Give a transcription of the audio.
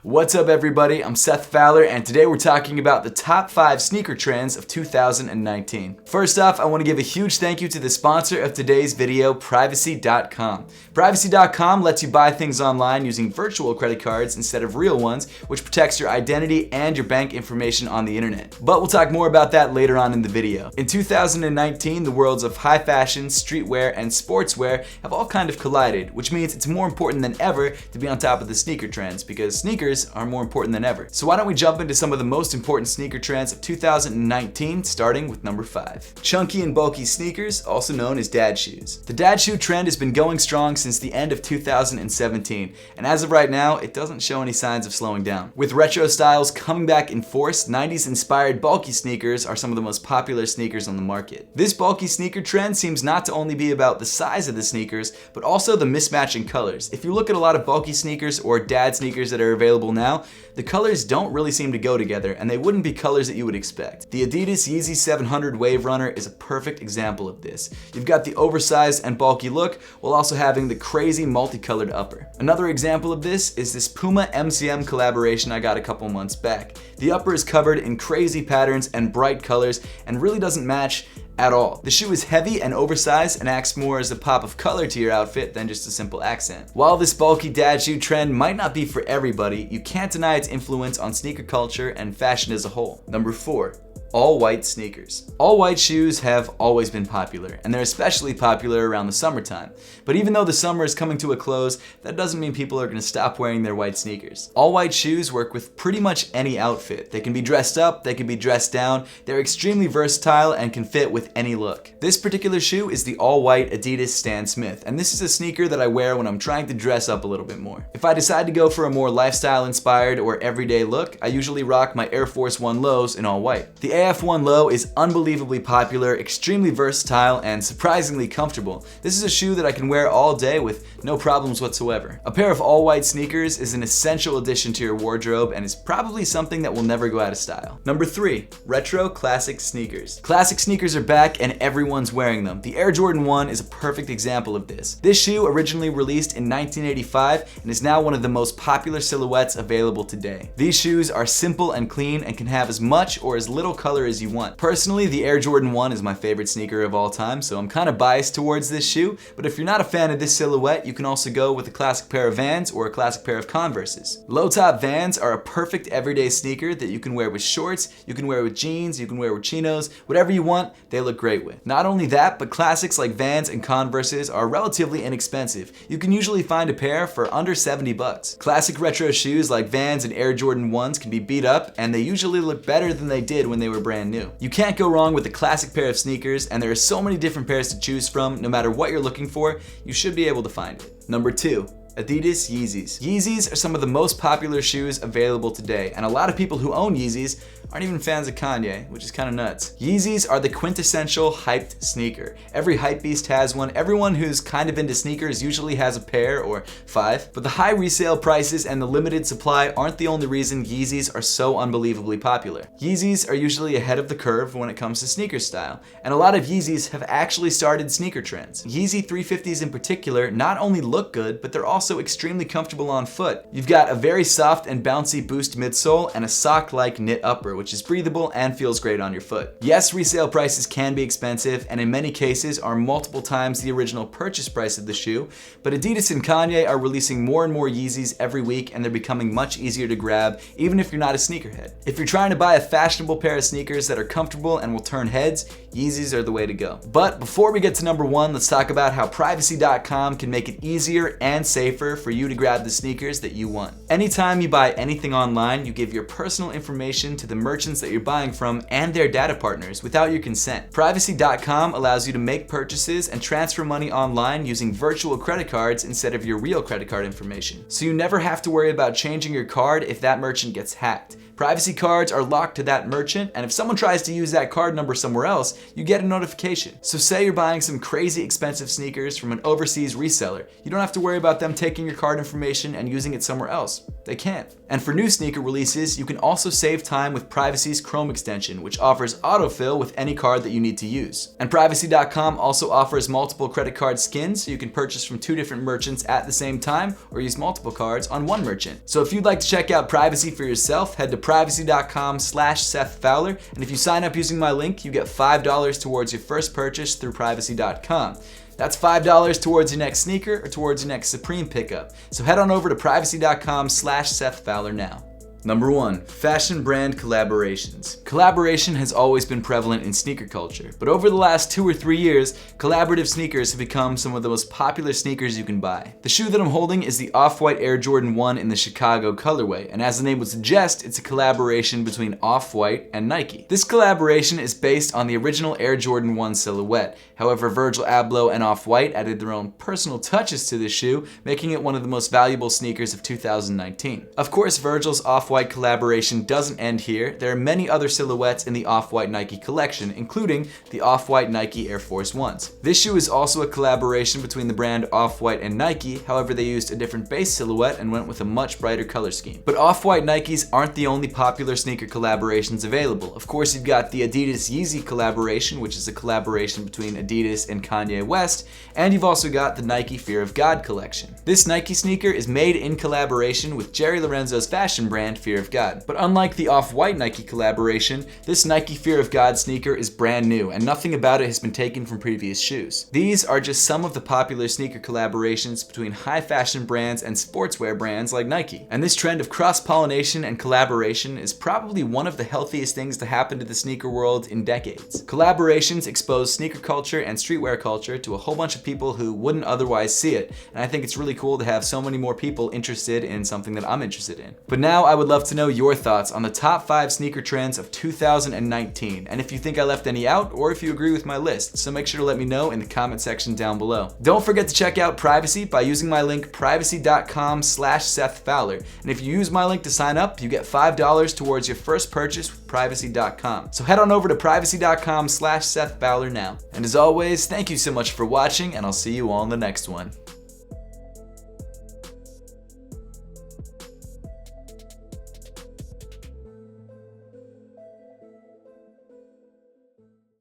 What's up everybody, I'm Seth Fowler and today we're talking about the top 5 sneaker trends of 2019. First off, I want to give a huge thank you to the sponsor of today's video, Privacycom. Privacy.com lets you buy things online using virtual credit cards instead of real ones, which protects your identity and your bank information on the internet. But we'll talk more about that later on in the video. In 2019, the worlds of high fashion, streetwear, and sportswear have all kind of collided, which means it's more important than ever to be on top of the sneaker trends because sneakers are more important than ever. So why don't we jump into some of the most important sneaker trends of 2019, starting with number 5. Chunky and bulky sneakers, also known as dad shoes. The dad shoe trend has been going strong since the end of 2017, and as of right now, it doesn't show any signs of slowing down. With retro styles coming back in force, 90s inspired bulky sneakers are some of the most popular sneakers on the market. This bulky sneaker trend seems not to only be about the size of the sneakers, but also the mismatch in colors. If you look at a lot of bulky sneakers or dad sneakers that are available now, the colors don't really seem to go together and they wouldn't be colors that you would expect. The Adidas Yeezys 700 Wave Runner is a perfect example of this. You've got the oversized and bulky look while also having the crazy multicolored upper. Another example of this is this Puma MCM collaboration I got a couple months back. The upper is covered in crazy patterns and bright colors and really doesn't match at all. The shoe is heavy and oversized and acts more as a pop of color to your outfit than just a simple accent. While this bulky dad shoe trend might not be for everybody, you can't deny its influence on sneaker culture and fashion as a whole. Number 4. All-white sneakers. All-white shoes have always been popular, and they're especially popular around the summertime. But even though the summer is coming to a close, that doesn't mean people are going to stop wearing their white sneakers. All-white shoes work with pretty much any outfit. They can be dressed up, they can be dressed down, they're extremely versatile and can fit with any look. This particular shoe is the all-white Adidas Stan Smith, and this is a sneaker that I wear when I'm trying to dress up a little bit more. If I decide to go for a more lifestyle-inspired or everyday look, I usually rock my Air Force 1 lows in all-white. The AF1 Low is unbelievably popular, extremely versatile, and surprisingly comfortable. This is a shoe that I can wear all day with no problems whatsoever. A pair of all-white sneakers is an essential addition to your wardrobe and is probably something that will never go out of style. Number 3. Retro classic sneakers. Classic sneakers are back and everyone's wearing them. The Air Jordan 1 is a perfect example of this. This shoe originally released in 1985 and is now one of the most popular silhouettes available today. These shoes are simple and clean and can have as much or as little color as you want. Personally, the Air Jordan 1 is my favorite sneaker of all time, so I'm kind of biased towards this shoe, but if you're not a fan of this silhouette, you can also go with a classic pair of Vans or a classic pair of Converses. Low-top Vans are a perfect everyday sneaker that you can wear with shorts, you can wear with jeans, you can wear with chinos, whatever you want, they look great with. Not only that, but classics like Vans and Converses are relatively inexpensive. You can usually find a pair for under 70 bucks. Classic retro shoes like Vans and Air Jordan 1s can be beat up, and they usually look better than they did when they were brand new. You can't go wrong with a classic pair of sneakers, and there are so many different pairs to choose from. No matter what you're looking for, you should be able to find it. Number 2. Adidas Yeezys. Yeezys are some of the most popular shoes available today, and a lot of people who own Yeezys aren't even fans of Kanye, which is kind of nuts. Yeezys are the quintessential hyped sneaker. Every hypebeast has one. Everyone who's kind of into sneakers usually has a pair or 5. But the high resale prices and the limited supply aren't the only reason Yeezys are so unbelievably popular. Yeezys are usually ahead of the curve when it comes to sneaker style, and a lot of Yeezys have actually started sneaker trends. Yeezy 350s in particular not only look good, but they're also extremely comfortable on foot. You've got a very soft and bouncy boost midsole and a sock-like knit upper, which is breathable and feels great on your foot. Yes, resale prices can be expensive and in many cases are multiple times the original purchase price of the shoe, but Adidas and Kanye are releasing more and more Yeezys every week and they're becoming much easier to grab even if you're not a sneakerhead. If you're trying to buy a fashionable pair of sneakers that are comfortable and will turn heads, Yeezys are the way to go. But before we get to number 1, let's talk about how Privacy.com can make it easier and safer for you to grab the sneakers that you want. Anytime you buy anything online, you give your personal information to the merchants that you're buying from and their data partners without your consent. Privacy.com allows you to make purchases and transfer money online using virtual credit cards instead of your real credit card information. So you never have to worry about changing your card if that merchant gets hacked. Privacy cards are locked to that merchant, and if someone tries to use that card number somewhere else, you get a notification. So say you're buying some crazy expensive sneakers from an overseas reseller. You don't have to worry about them taking your card information and using it somewhere else. They can't. And for new sneaker releases, you can also save time with Privacy's Chrome extension, which offers autofill with any card that you need to use. And Privacy.com also offers multiple credit card skins, so you can purchase from 2 different merchants at the same time or use multiple cards on one merchant. So if you'd like to check out Privacy for yourself, head to Privacy.com/Seth Fowler, and if you sign up using my link, you get $5 towards your first purchase through Privacy.com. That's $5 towards your next sneaker or towards your next Supreme pickup. So head on over to Privacy.com/Seth Fowler now. Number 1, fashion brand collaborations. Collaboration has always been prevalent in sneaker culture, but over the last 2 or 3 years, collaborative sneakers have become some of the most popular sneakers you can buy. The shoe that I'm holding is the Off-White Air Jordan 1 in the Chicago colorway, and as the name would suggest, it's a collaboration between Off-White and Nike. This collaboration is based on the original Air Jordan 1 silhouette. However, Virgil Abloh and Off-White added their own personal touches to this shoe, making it one of the most valuable sneakers of 2019. Of course, Virgil's Off-White collaboration doesn't end here. There are many other silhouettes in the Off-White Nike collection, including the Off-White Nike Air Force 1s. This shoe is also a collaboration between the brand Off-White and Nike, however they used a different base silhouette and went with a much brighter color scheme. But Off-White Nikes aren't the only popular sneaker collaborations available. Of course, you've got the Adidas Yeezy collaboration, which is a collaboration between Adidas and Kanye West, and you've also got the Nike Fear of God collection. This Nike sneaker is made in collaboration with Jerry Lorenzo's fashion brand Fear of God. But unlike the Off-White Nike collaboration, this Nike Fear of God sneaker is brand new, and nothing about it has been taken from previous shoes. These are just some of the popular sneaker collaborations between high fashion brands and sportswear brands like Nike. And this trend of cross-pollination and collaboration is probably one of the healthiest things to happen to the sneaker world in decades. Collaborations expose sneaker culture and streetwear culture to a whole bunch of people who wouldn't otherwise see it, and I think it's really cool to have so many more people interested in something that I'm interested in. But now I would love to know your thoughts on the top 5 sneaker trends of 2019, and if you think I left any out or if you agree with my list, so make sure to let me know in the comment section down below. Don't forget to check out Privacy by using my link Privacy.com/Seth Fowler, and if you use my link to sign up, you get $5 towards your first purchase with Privacy.com. So head on over to Privacy.com/Seth Fowler now. And as always, thank you so much for watching, and I'll see you all in the next one.